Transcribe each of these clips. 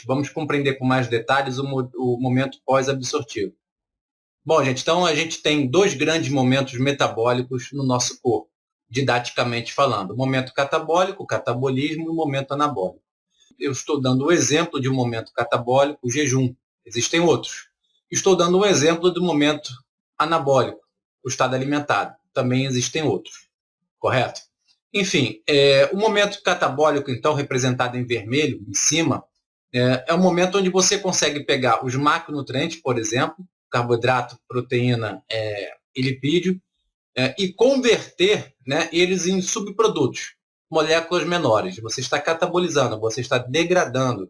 vamos compreender com mais detalhes o momento pós-absortivo. Bom, gente, então a gente tem dois grandes momentos metabólicos no nosso corpo, didaticamente falando. O momento catabólico, o catabolismo, e o momento anabólico. Eu estou dando o exemplo de um momento catabólico, o jejum. Existem outros. Estou dando um exemplo do momento anabólico, o estado alimentado. Também existem outros. Correto? Enfim, o momento catabólico, então, representado em vermelho, em cima, é o momento onde você consegue pegar os macronutrientes, por exemplo, carboidrato, proteína e lipídio, e converter, né, eles em subprodutos, moléculas menores. Você está catabolizando, você está degradando,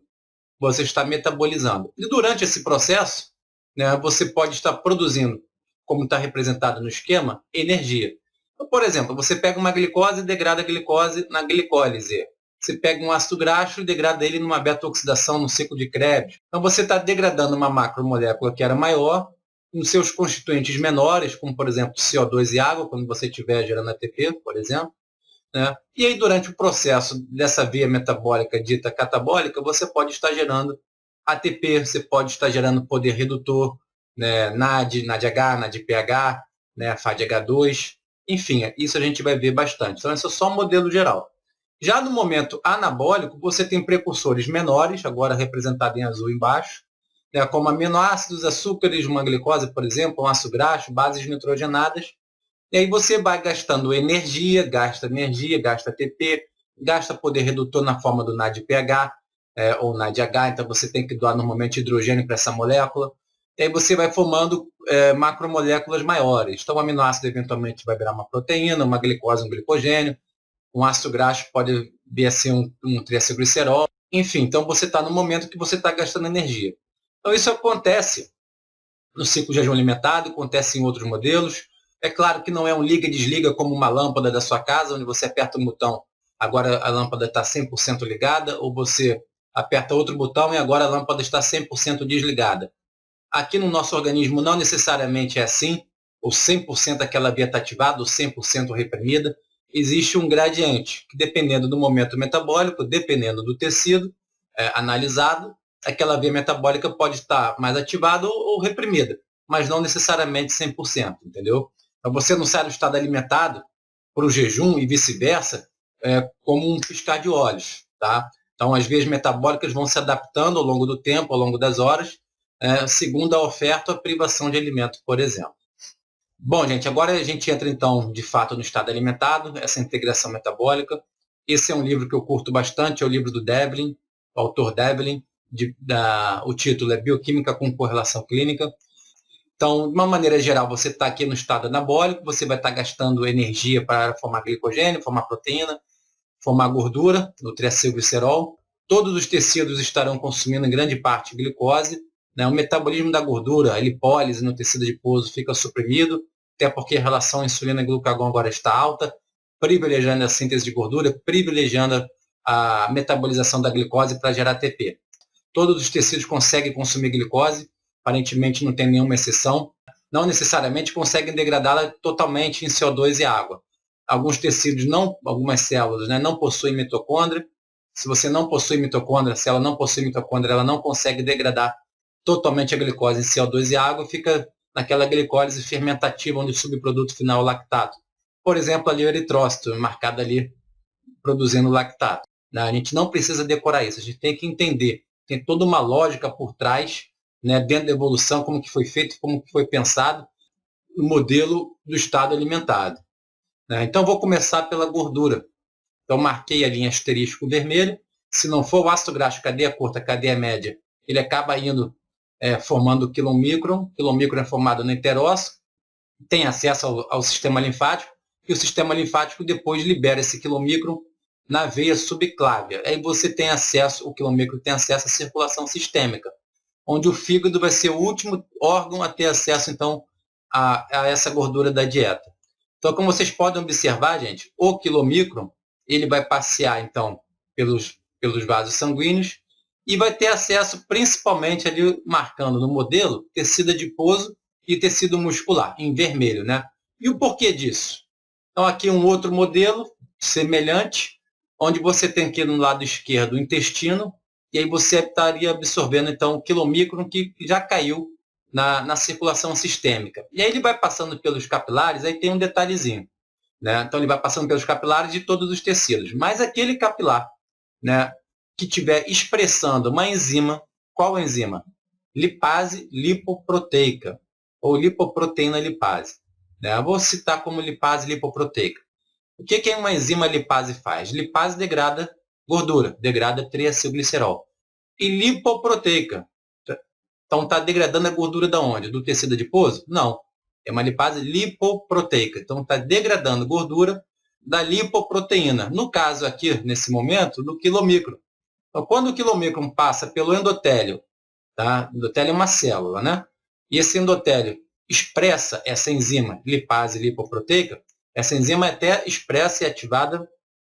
você está metabolizando. E durante esse processo, né, você pode estar produzindo, como está representado no esquema, energia. Então, por exemplo, você pega uma glicose e degrada a glicose na glicólise. Você pega um ácido graxo e degrada ele numa beta-oxidação no ciclo de Krebs. Então, você está degradando uma macromolécula que era maior nos seus constituintes menores, como, por exemplo, CO2 e água, quando você estiver gerando ATP, por exemplo. Né? E aí, durante o processo dessa via metabólica dita catabólica, você pode estar gerando ATP, você pode estar gerando poder redutor, né? NAD, NADH, NADPH, né? FADH2, enfim, isso a gente vai ver bastante. Então, esse é só um modelo geral. Já no momento anabólico, você tem precursores menores, agora representado em azul embaixo, né? Como aminoácidos, açúcares, uma glicose, por exemplo, um ácido graxo, bases nitrogenadas. E aí você vai gastando energia, gasta ATP, gasta poder redutor na forma do NADPH ou NADH, então você tem que doar normalmente hidrogênio para essa molécula. E aí você vai formando macromoléculas maiores. Então o aminoácido eventualmente vai virar uma proteína, uma glicose, um glicogênio, um ácido graxo pode vir a ser um triacilglicerol. Enfim, então você está no momento que você está gastando energia. Então isso acontece no ciclo de jejum alimentado, acontece em outros modelos. É claro que não é um liga e desliga como uma lâmpada da sua casa, onde você aperta um botão, agora a lâmpada está 100% ligada, ou você aperta outro botão e agora a lâmpada está 100% desligada. Aqui no nosso organismo não necessariamente é assim, ou 100% aquela via está ativada, ou 100% reprimida. Existe um gradiente, que dependendo do momento metabólico, dependendo do tecido analisado, aquela via metabólica pode estar mais ativada ou reprimida, mas não necessariamente 100%, entendeu? Então, você não sai do estado alimentado para o jejum e vice-versa como um piscar de olhos, tá? Então, as vias metabólicas vão se adaptando ao longo do tempo, ao longo das horas, segundo a oferta ou a privação de alimento, por exemplo. Bom, gente, agora a gente entra, então, de fato, no estado alimentado, essa integração metabólica. Esse é um livro que eu curto bastante, é o livro do Devlin, o autor Devlin. O título é Bioquímica com Correlação Clínica. Então, de uma maneira geral, você está aqui no estado anabólico, você vai estar gastando energia para formar glicogênio, formar proteína, formar gordura, no triacilglicerol. Todos os tecidos estarão consumindo em grande parte glicose. Né? O metabolismo da gordura, a lipólise no tecido adiposo fica suprimido, até porque a relação insulina-glucagon agora está alta, privilegiando a síntese de gordura, privilegiando a metabolização da glicose para gerar ATP. Todos os tecidos conseguem consumir glicose, aparentemente não tem nenhuma exceção. Não necessariamente conseguem degradá-la totalmente em CO2 e água. Alguns tecidos, algumas células, né, não possuem mitocôndria. Se você não possui mitocôndria, a célula não possui mitocôndria, ela não consegue degradar totalmente a glicose em CO2 e água, fica naquela glicólise fermentativa, onde o subproduto final é o lactato. Por exemplo, ali o eritrócito, marcado ali, produzindo lactato. A gente não precisa decorar isso, a gente tem que entender. Tem toda uma lógica por trás, né, dentro da evolução, como que foi feito, como que foi pensado no modelo do estado alimentado. Né? Então, vou começar pela gordura. Então, marquei ali em asterisco vermelho. Se não for o ácido graxo, cadeia curta, cadeia média, ele acaba indo formando o quilomicron. O quilomicron é formado no enterócito, tem acesso ao sistema linfático, e o sistema linfático depois libera esse quilomicron na veia subclávia. Aí você tem acesso, o quilomicron tem acesso à circulação sistêmica, onde o fígado vai ser o último órgão a ter acesso, então, a essa gordura da dieta. Então, como vocês podem observar, gente, o quilomicron, ele vai passear, então, pelos vasos sanguíneos e vai ter acesso, principalmente, ali, marcando no modelo, tecido adiposo e tecido muscular, em vermelho, né? E o porquê disso? Então, aqui um outro modelo semelhante, onde você tem aqui no lado esquerdo o intestino, e aí você estaria absorvendo então o quilomicron que já caiu na circulação sistêmica. E aí ele vai passando pelos capilares, aí tem um detalhezinho, né? Então ele vai passando pelos capilares de todos os tecidos, mas aquele capilar, né, que estiver expressando uma enzima, qual enzima? Lipase lipoproteica, ou lipoproteína lipase. Né? Eu vou citar como lipase lipoproteica. O que uma enzima lipase faz? Lipase degrada gordura, degrada triacilglicerol. E lipoproteica, então está degradando a gordura da onde? Do tecido adiposo? Não. É uma lipase lipoproteica. Então está degradando gordura da lipoproteína. No caso aqui, nesse momento, do quilomicron. Então, quando o quilomicron passa pelo endotélio, tá? O endotélio é uma célula, né? E esse endotélio expressa essa enzima lipase lipoproteica, essa enzima é até expressa e ativada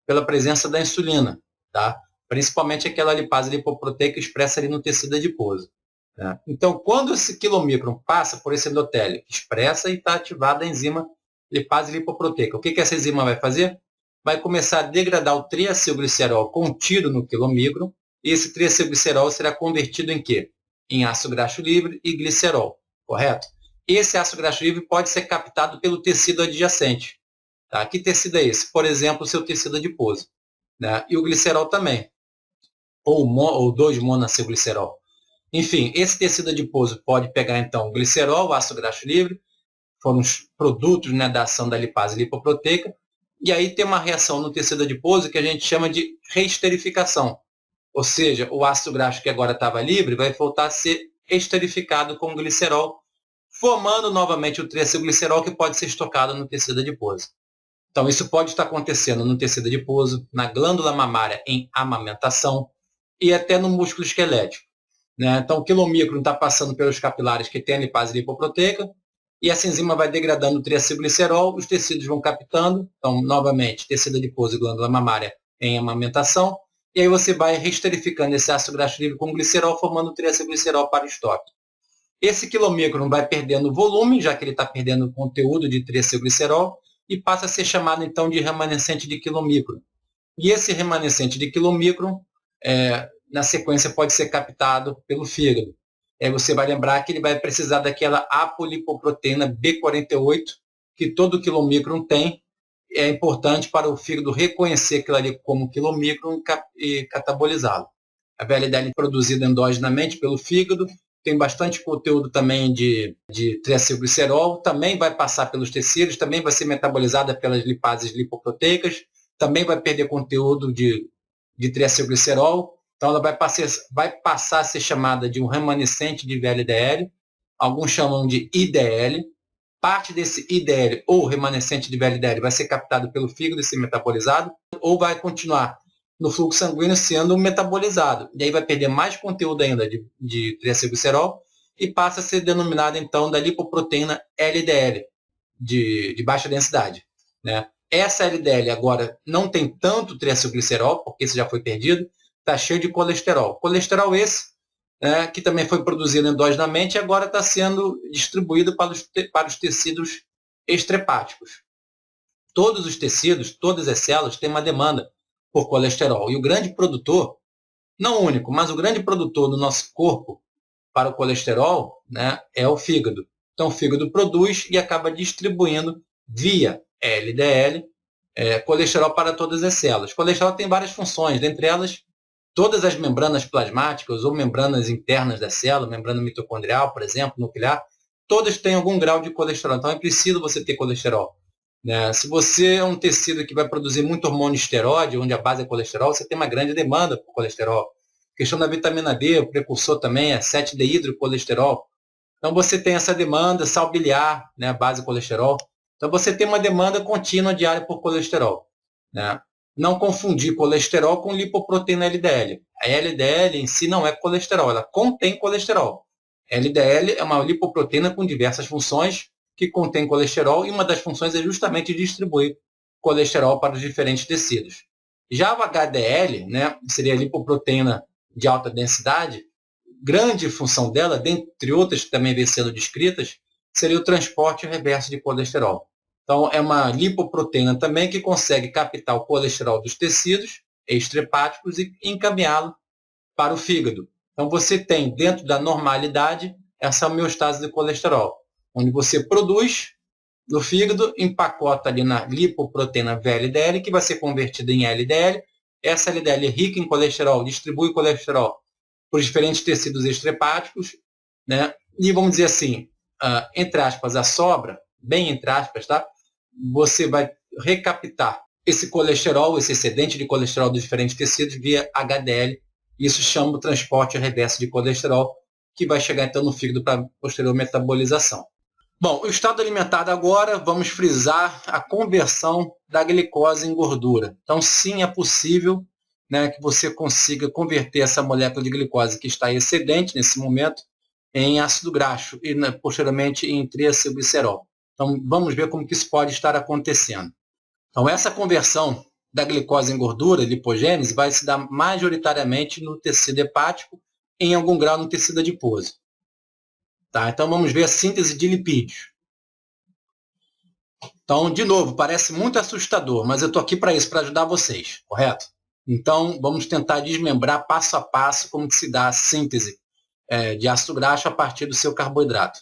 pela presença da insulina, tá? Principalmente aquela lipase lipoproteica expressa ali no tecido adiposo. Tá? Então, quando esse quilomicron passa por esse endotélio, expressa e está ativada a enzima lipase lipoproteica. O que essa enzima vai fazer? Vai começar a degradar o triacilglicerol contido no quilomicron, e esse triacilglicerol será convertido em quê? Em ácido graxo livre e glicerol, correto? Esse ácido graxo livre pode ser captado pelo tecido adjacente. Tá? Que tecido é esse? Por exemplo, o seu tecido adiposo. Né? E o glicerol também, ou 2-monacilglicerol. Enfim, esse tecido adiposo pode pegar, então, o glicerol, o ácido graxo livre, foram os produtos, né, da ação da lipase lipoproteica, e aí tem uma reação no tecido adiposo que a gente chama de reesterificação. Ou seja, o ácido graxo que agora estava livre vai voltar a ser esterificado com o glicerol, formando novamente o triacilglicerol que pode ser estocado no tecido adiposo. Então, isso pode estar acontecendo no tecido adiposo, na glândula mamária em amamentação e até no músculo esquelético. Né? Então, o quilomicron está passando pelos capilares que tem a lipase lipoproteica e essa enzima vai degradando o triacilglicerol, os tecidos vão captando, então, novamente, tecido adiposo e glândula mamária em amamentação, e aí você vai reesterificando esse ácido graxo livre com glicerol, formando o triacilglicerol para o estoque. Esse quilomicron vai perdendo volume, já que ele está perdendo conteúdo de triacilglicerol, e passa a ser chamado, então, de remanescente de quilomicron. E esse remanescente de quilomicron, na sequência, pode ser captado pelo fígado. Aí você vai lembrar que ele vai precisar daquela apolipoproteína B48, que todo quilomicron tem. É importante para o fígado reconhecer aquilo ali como quilomicron e catabolizá-lo. A VLDL é produzida endogenamente pelo fígado, tem bastante conteúdo também de triacilglicerol, também vai passar pelos tecidos, também vai ser metabolizada pelas lipases lipoproteicas, também vai perder conteúdo de triacilglicerol, então ela vai passar a ser chamada de um remanescente de VLDL, alguns chamam de IDL. Parte desse IDL ou remanescente de VLDL vai ser captado pelo fígado e ser metabolizado, ou vai continuar no fluxo sanguíneo sendo metabolizado. E aí vai perder mais conteúdo ainda de triacilglicerol e passa a ser denominada, então, da lipoproteína LDL, de baixa densidade. Né? Essa LDL agora não tem tanto triacilglicerol, porque esse já foi perdido, está cheio de colesterol. Colesterol esse, que também foi produzido endogenamente e agora está sendo distribuído para os tecidos extrahepáticos. Todos os tecidos, todas as células têm uma demanda por colesterol. E o grande produtor, não o único, mas o grande produtor do nosso corpo para o colesterol, né, é o fígado. Então o fígado produz e acaba distribuindo via LDL colesterol para todas as células. O colesterol tem várias funções, dentre elas todas as membranas plasmáticas ou membranas internas da célula, membrana mitocondrial, por exemplo, nuclear, todas têm algum grau de colesterol. Então é preciso você ter colesterol. Né? Se você é um tecido que vai produzir muito hormônio esteroide, onde a base é colesterol, você tem uma grande demanda por colesterol. A questão da vitamina D, o precursor também é 7-deidrocolesterol. Então você tem essa demanda, sal biliar, né, a base colesterol. Então você tem uma demanda contínua diária por colesterol. Né? Não confundir colesterol com lipoproteína LDL. A LDL em si não é colesterol, ela contém colesterol. A LDL é uma lipoproteína com diversas funções que contém colesterol e uma das funções é justamente distribuir colesterol para os diferentes tecidos. Já o HDL, né, seria a lipoproteína de alta densidade, grande função dela, dentre outras que também vêm sendo descritas, seria o transporte reverso de colesterol. Então, é uma lipoproteína também que consegue captar o colesterol dos tecidos extrahepáticos e encaminhá-lo para o fígado. Então, você tem, dentro da normalidade, essa homeostase de colesterol, onde você produz no fígado, empacota ali na lipoproteína VLDL, que vai ser convertida em LDL. Essa LDL é rica em colesterol, distribui o colesterol para os diferentes tecidos extrahepáticos, né? E vamos dizer assim, entre aspas, a sobra, bem entre aspas, tá? Você vai recaptar esse colesterol, esse excedente de colesterol dos diferentes tecidos via HDL. Isso chama o transporte reverso de colesterol, que vai chegar então no fígado para posterior metabolização. Bom, o estado alimentado agora, vamos frisar a conversão da glicose em gordura. Então, sim, é possível, né, que você consiga converter essa molécula de glicose que está excedente nesse momento em ácido graxo e, né, posteriormente em triacilglicerol. Então, vamos ver como que isso pode estar acontecendo. Então, essa conversão da glicose em gordura, lipogênese, vai se dar majoritariamente no tecido hepático, em algum grau no tecido adiposo. Tá? Então, vamos ver a síntese de lipídios. Então, de novo, parece muito assustador, mas eu estou aqui para isso, para ajudar vocês, correto? Então, vamos tentar desmembrar passo a passo como que se dá a síntese de ácido graxo a partir do seu carboidrato.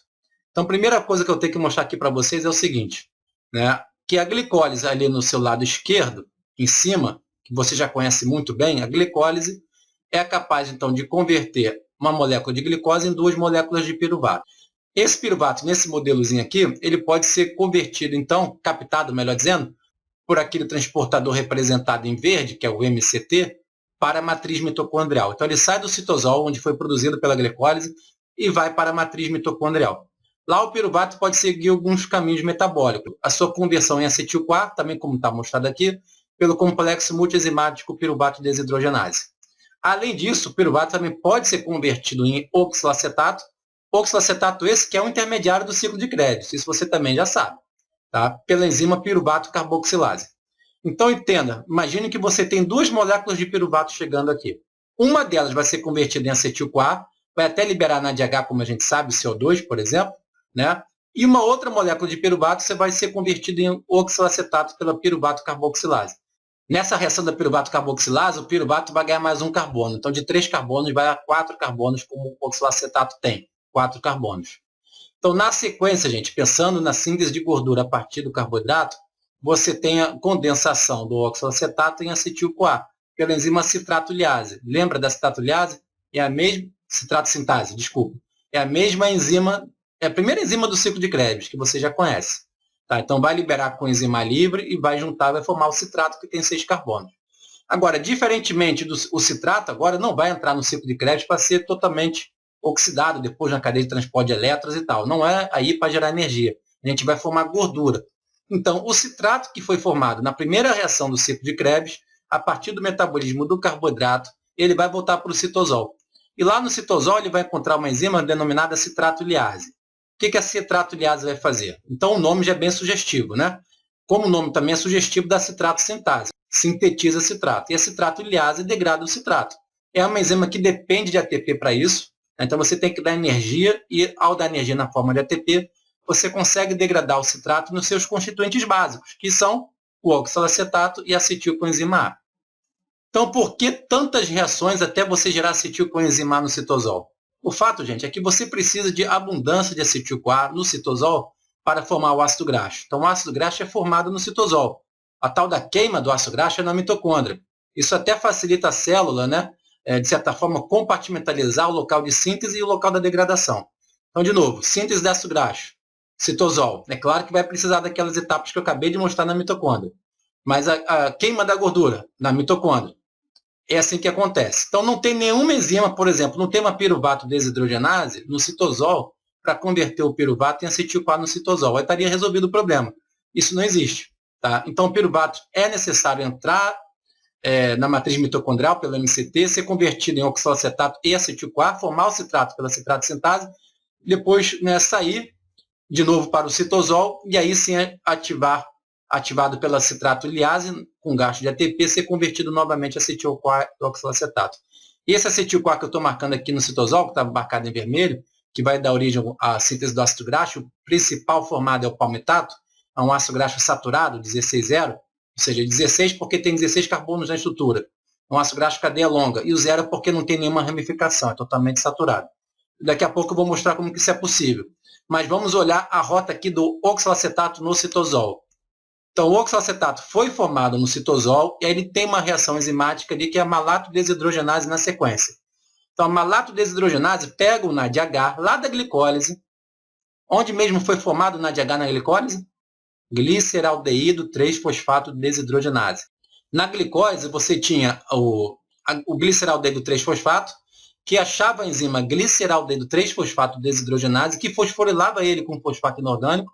Então, a primeira coisa que eu tenho que mostrar aqui para vocês é o seguinte, né? Que a glicólise ali no seu lado esquerdo, em cima, que você já conhece muito bem, a glicólise é capaz, então, de converter uma molécula de glicose em 2 moléculas de piruvato. Esse piruvato, nesse modelozinho aqui, ele pode ser convertido, então, captado, melhor dizendo, por aquele transportador representado em verde, que é o MCT, para a matriz mitocondrial. Então, ele sai do citosol, onde foi produzido pela glicólise, e vai para a matriz mitocondrial. Lá, o piruvato pode seguir alguns caminhos metabólicos. A sua conversão em acetil-CoA, também como está mostrado aqui, pelo complexo multienzimático piruvato desidrogenase. Além disso, o piruvato também pode ser convertido em oxalacetato. Oxalacetato esse que é um intermediário do ciclo de Krebs, isso você também já sabe, tá? Pela enzima piruvato carboxilase. Então, entenda, imagine que você tem 2 moléculas de piruvato chegando aqui. Uma delas vai ser convertida em acetil-CoA, vai até liberar NADH, como a gente sabe, CO2, por exemplo, né? E uma outra molécula de piruvato você vai ser convertida em oxalacetato pela piruvato carboxilase. Nessa reação da piruvato carboxilase, o piruvato vai ganhar mais um carbono. Então, de 3 carbonos, vai a 4 carbonos, como o oxalacetato tem, 4 carbonos. Então, na sequência, gente, pensando na síntese de gordura a partir do carboidrato, você tem a condensação do oxalacetato em acetil-CoA, pela enzima citrato-liase. Lembra da citrato-liase? É a mesma... Citrato-sintase, desculpa. É a mesma enzima, é a primeira enzima do ciclo de Krebs, que você já conhece. Tá? Então, vai liberar com enzima livre e vai juntar, vai formar o citrato, que tem 6 carbonos. Agora, diferentemente do citrato, agora não vai entrar no ciclo de Krebs para ser totalmente oxidado depois na cadeia de transporte de elétrons e tal. Não é aí para gerar energia. A gente vai formar gordura. Então, o citrato que foi formado na primeira reação do ciclo de Krebs, a partir do metabolismo do carboidrato, ele vai voltar para o citosol. E lá no citosol ele vai encontrar uma enzima denominada citrato-liase. O que a citrato-liase vai fazer? Então, o nome já é bem sugestivo, né? Como o nome também é sugestivo da citrato-sintase. Sintetiza citrato. E a citrato-liase degrada o citrato. É uma enzima que depende de ATP para isso. Então, você tem que dar energia e, ao dar energia na forma de ATP, você consegue degradar o citrato nos seus constituintes básicos, que são o oxalacetato e acetilcoenzima A. Então, por que tantas reações até você gerar acetilcoenzima A no citosol? O fato, gente, é que você precisa de abundância de acetil-CoA no citosol para formar o ácido graxo. Então, o ácido graxo é formado no citosol. A tal da queima do ácido graxo é na mitocôndria. Isso até facilita a célula, né, de certa forma, compartimentalizar o local de síntese e o local da degradação. Então, de novo, síntese de ácido graxo, citosol. É claro que vai precisar daquelas etapas que eu acabei de mostrar na mitocôndria. Mas a queima da gordura na mitocôndria. É assim que acontece. Então, não tem nenhuma enzima, por exemplo, não tem uma piruvato desidrogenase no citosol para converter o piruvato em acetil-CoA no citosol. Aí estaria resolvido o problema. Isso não existe. Tá? Então, o piruvato é necessário entrar na matriz mitocondrial pelo MCT, ser convertido em oxalacetato e acetil-CoA, formar o citrato pela citrato-sintase, depois, né, sair de novo para o citosol e aí sim ativado pela citrato-liase, com gasto de ATP, ser convertido novamente a acetil-CoA e oxalacetato. E esse acetil-CoA que eu estou marcando aqui no citosol, que está marcado em vermelho, que vai dar origem à síntese do ácido graxo, o principal formado é o palmitato, é um ácido graxo saturado, 16,0, ou seja, 16 porque tem 16 carbonos na estrutura. um ácido graxo cadeia longa. E o 0 é porque não tem nenhuma ramificação, é totalmente saturado. Daqui a pouco eu vou mostrar como que isso é possível. Mas vamos olhar a rota aqui do oxalacetato no citosol. Então, o oxalacetato foi formado no citosol e aí ele tem uma reação enzimática de que é a malato desidrogenase na sequência. Então, a malato desidrogenase pega o NADH lá da glicólise. Onde mesmo foi formado o NADH na glicólise? Gliceraldeído 3-fosfato desidrogenase. Na glicólise, você tinha o gliceraldeído 3-fosfato, que achava a enzima gliceraldeído 3-fosfato desidrogenase, que fosforilava ele com fosfato inorgânico,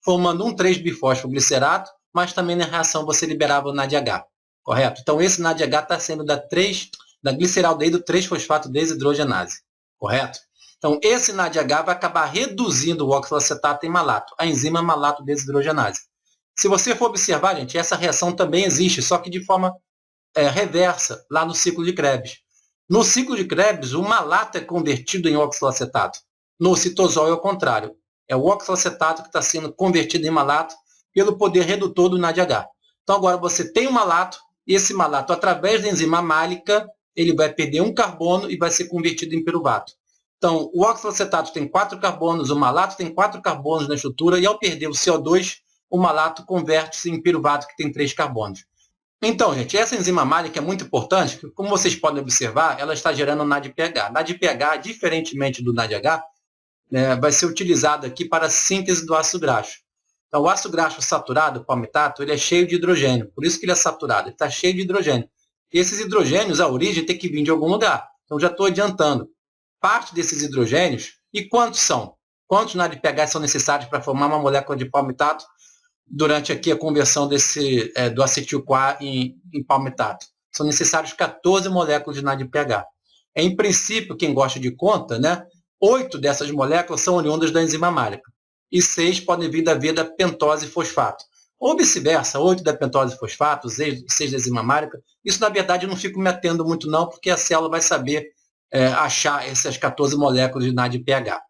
formando um 3-bifosfoglicerato, mas também na reação você liberava o NADH, correto? Então, esse NADH está sendo da gliceraldeído 3-fosfato desidrogenase, correto? Então, esse NADH vai acabar reduzindo o oxalacetato em malato, a enzima malato desidrogenase. Se você for observar, gente, essa reação também existe, só que de forma reversa, lá no ciclo de Krebs. No ciclo de Krebs, o malato é convertido em oxalacetato. No citosol é o contrário. É o oxalacetato que está sendo convertido em malato pelo poder redutor do NADH. Então, agora você tem um malato, e esse malato, através da enzima málica, ele vai perder um carbono e vai ser convertido em piruvato. Então, o oxalacetato tem 4 carbonos, o malato tem 4 carbonos na estrutura, e ao perder o CO2, o malato converte-se em piruvato, que tem 3 carbonos. Então, gente, essa enzima málica é muito importante, porque, como vocês podem observar, ela está gerando NADPH. NADPH, diferentemente do NADH, vai ser utilizado aqui para a síntese do ácido graxo. Então, o ácido graxo saturado, o palmitato, ele é cheio de hidrogênio, por isso que ele é saturado, ele está cheio de hidrogênio. E esses hidrogênios, a origem tem que vir de algum lugar. Então, já estou adiantando. Parte desses hidrogênios, e quantos são? Quantos NADPH são necessários para formar uma molécula de palmitato durante aqui a conversão do acetil-CoA em palmitato? São necessários 14 moléculas de NADPH. Em princípio, quem gosta de conta, 8 dessas moléculas são oriundas da enzima málica e 6 podem vir da via da pentose fosfato. Ou vice-versa, 8 da pentose fosfato, 6 da enzima málica. Isso, na verdade, eu não fico me atendo muito não, porque a célula vai saber achar essas 14 moléculas de NADPH.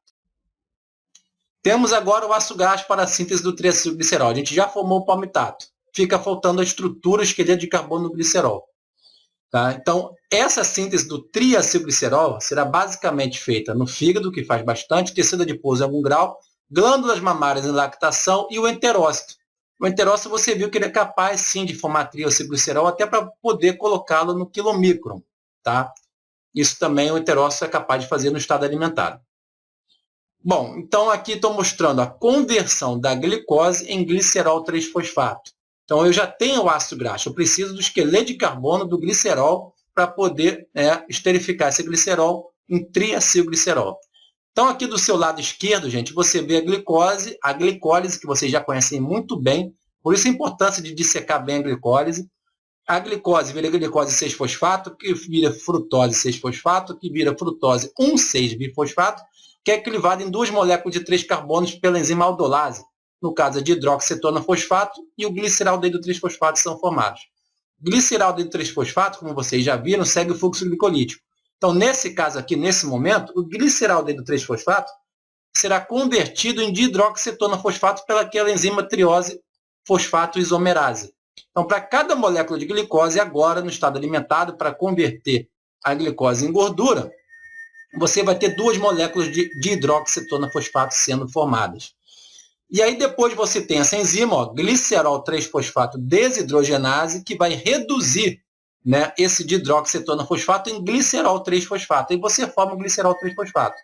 Temos agora o ácido graxo para a síntese do triacilglicerol. A gente já formou o palmitato. Fica faltando a estrutura esqueleto de carbono no glicerol. Tá? Então, essa síntese do triacilglicerol será basicamente feita no fígado, que faz bastante, tecido adiposo em algum grau, glândulas mamárias em lactação e o enterócito. O enterócito você viu que ele é capaz, sim, de formar triacilglicerol até para poder colocá-lo no quilomicron. Tá? Isso também o enterócito é capaz de fazer no estado alimentado. Bom, então aqui estou mostrando a conversão da glicose em glicerol 3-fosfato. Então, eu já tenho o ácido graxo, eu preciso do esqueleto de carbono do glicerol para poder esterificar esse glicerol em triacilglicerol. Então, aqui do seu lado esquerdo, gente, você vê a glicólise, que vocês já conhecem muito bem, por isso a importância de dissecar bem a glicólise. A glicose vira glicose 6-fosfato, que vira frutose 6-fosfato, que vira frutose 1,6-bifosfato, que é clivado em 2 moléculas de 3 carbonos pela enzima aldolase. No caso é de hidroxicetona fosfato, e o gliceraldeído 3-fosfato são formados. Gliceraldeído 3-fosfato, como vocês já viram, segue o fluxo glicolítico. Então, nesse caso aqui, nesse momento, o gliceraldeído 3-fosfato será convertido em dihidroxicetona fosfato pelaquela enzima triose fosfato isomerase. Então, para cada molécula de glicose, agora, no estado alimentado, para converter a glicose em gordura, você vai ter 2 moléculas de dihidroxicetona fosfato sendo formadas. E aí depois você tem essa enzima, glicerol 3-fosfato desidrogenase, que vai reduzir esse dihidroxicetona fosfato em glicerol 3-fosfato. E você forma o glicerol 3-fosfato.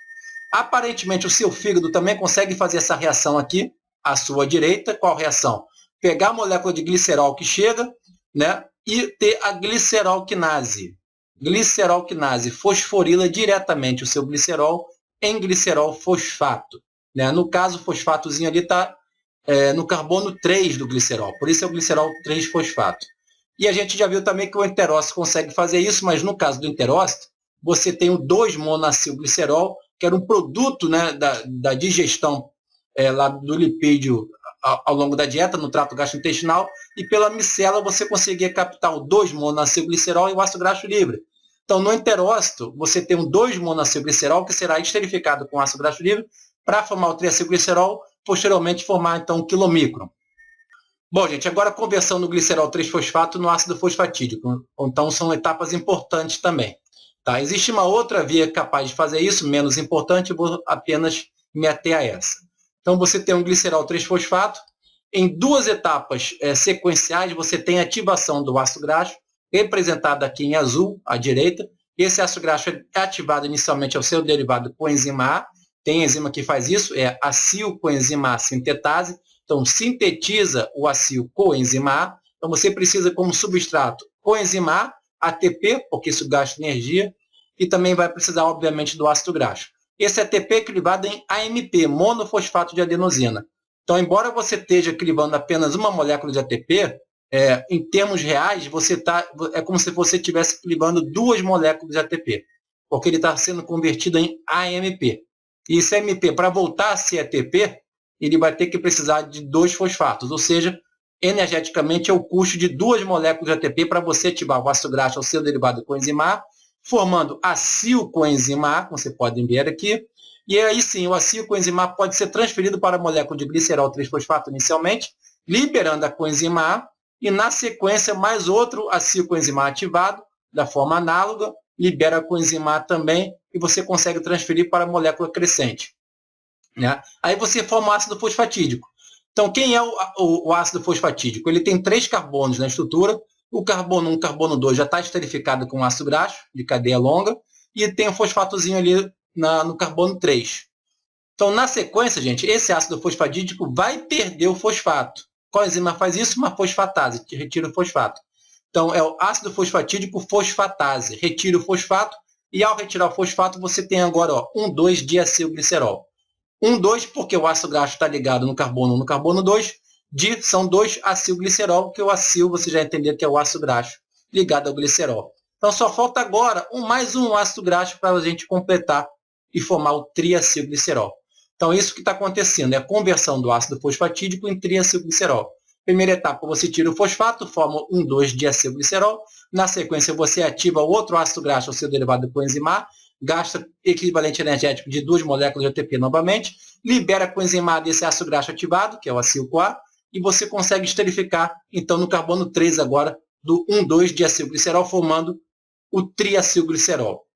Aparentemente, o seu fígado também consegue fazer essa reação aqui, à sua direita. Qual reação? Pegar a molécula de glicerol que chega e ter a glicerol-quinase. Glicerol-quinase fosforila diretamente o seu glicerol em glicerol fosfato. No caso, o fosfatozinho ali está no carbono 3 do glicerol, por isso é o glicerol 3-fosfato. E a gente já viu também que o enterócito consegue fazer isso, mas no caso do enterócito, você tem o 2-monacilglicerol, que era um produto da digestão lá do lipídio ao longo da dieta, no trato gastrointestinal, e pela micela você conseguia captar o 2-monacilglicerol e o ácido graxo livre. Então, no enterócito, você tem um 2-monacilglicerol que será esterificado com ácido graxo livre para formar o triacilglicerol, posteriormente formar, então, o quilomicron. Bom, gente, agora a conversão do glicerol 3-fosfato no ácido fosfatídico. Então, são etapas importantes também. Tá? Existe uma outra via capaz de fazer isso, menos importante, eu vou apenas me ater a essa. Então, você tem um glicerol 3-fosfato. Em duas etapas sequenciais, você tem a ativação do ácido graxo, representado aqui em azul, à direita. Esse ácido graxo é ativado inicialmente ao seu derivado coenzima A. Tem enzima que faz isso, é acil-coenzima A sintetase. Então, sintetiza o acil-coenzima A. Então, você precisa como substrato coenzima A, ATP, porque isso gasta energia, e também vai precisar, obviamente, do ácido graxo. Esse ATP é crivado em AMP, monofosfato de adenosina. Então, embora você esteja crivando apenas uma molécula de ATP, em termos reais, é como se você estivesse crivando duas moléculas de ATP, porque ele está sendo convertido em AMP. E esse AMP, para voltar a ser ATP, ele vai ter que precisar de 2 fosfatos, ou seja, energeticamente é o custo de 2 moléculas de ATP para você ativar o ácido graxo ao seu derivado coenzima A, formando acil-coenzima A, como você pode ver aqui, e aí sim, o acil-coenzima A pode ser transferido para a molécula de glicerol 3-fosfato inicialmente, liberando a coenzima A, e na sequência mais outro acil-coenzima A ativado, da forma análoga, libera a coenzima A também, e você consegue transferir para a molécula crescente. Né? Aí você forma o ácido fosfatídico. Então, quem é o ácido fosfatídico? Ele tem 3 carbonos na estrutura. O carbono 1, carbono 2 já está esterificado com ácido graxo, de cadeia longa, e tem um fosfatozinho ali no carbono 3. Então, na sequência, gente, esse ácido fosfatídico vai perder o fosfato. Qual enzima faz isso? Uma fosfatase, que retira o fosfato. Então, é o ácido fosfatídico fosfatase, retira o fosfato, e ao retirar o fosfato, você tem agora 1,2-diacilglicerol. 1,2 porque o ácido graxo está ligado no carbono 1, no carbono 2. São 2 acilglicerol, que o acil você já entendeu que é o ácido graxo ligado ao glicerol. Então só falta agora mais um ácido graxo para a gente completar e formar o triacilglicerol. Então isso que está acontecendo é a conversão do ácido fosfatídico em triacilglicerol. Primeira etapa, você tira o fosfato, forma 1,2-diacilglicerol. Na sequência, você ativa outro ácido graxo ao seu derivado coenzima A, gasta equivalente energético de 2 moléculas de ATP novamente, libera a coenzima A desse ácido graxo ativado, que é o acil-CoA, e você consegue esterificar, então, no carbono 3 agora, do 1,2-diacilglicerol, formando o triacilglicerol.